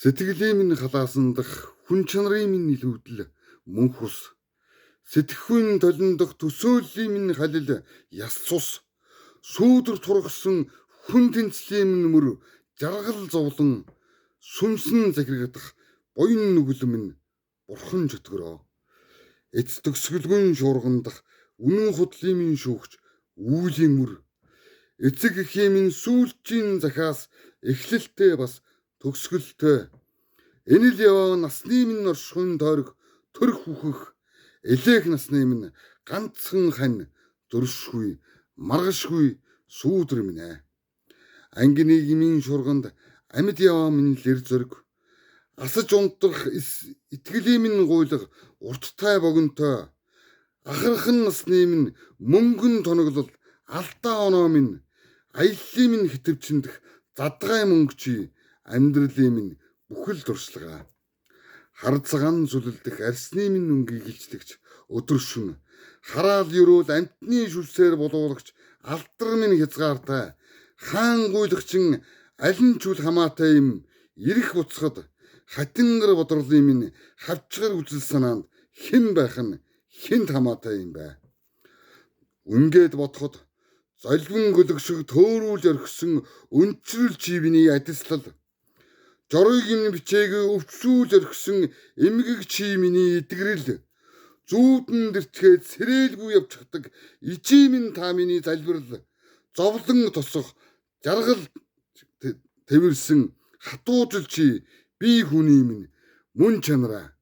Сэтгэлийн минь халаасандах хүн чанарын минь илүүдэл мөн хус. Сэтгэхүйн толиндох төсөөллийн минь халил яс цус. Сүүдэр тургасан хүн тэнцлийн минь мөр жаргал зовлон сүмсэн захирагдах буян нүгэл минь бурхан чөтгөрөө. Эц төгсгөлгөн шуургандах үнэн худлын минь шүүгч үүлийн мөр. Эцэг эхийн минь сүүлчийн захаас эхлэлтэй бас төгсгөлтэй. Энэ л яваа насны минь оршихуйн тойрог төрх үхэх элех насны минь ганцхан хань дөршгүй маргашгүй сүүдэр минь ээ. Ангиныг минь шурганд амьд яваа минь лэр зөрг. Асаж унтрах итгэлийн минь гуйлах урттай богинтой. Ахархан насны минь мөнгөн тоноглол алдаа оноо минь аяллаа минь хитвчэндэх задгай мөнгөчи амьдралын минь бүхэл дуршлага. Хар цагаан зүлэлдэх арсны минь үнгийг илчлэгч өдөр шүн хараал юрүүл амтны шүлсээр болуулагч алдар минь хязгаартай хаан гуйлагчин алин чүл хамаатай юм ирэх буцхад хатингар бодрлын минь хавчгаар үзэл санаанд хэн байх нь хинт хамаатай юм бэ. Үнгээд бодоход золвон гөлөг шиг төөрүүлж орхисон өнцрөл чивний адислал. Жорыг минь бичээгээ өвчлүүл орхисон эмгэг чимний итгэрэл. Зүүдэн дэрчгээд сэрээлгүй явчихдаг ижи минь та миний залбирал. Зовлон тосох жаргал тэвэрсэн хатуужил чи би хүний минь мөн чанараа.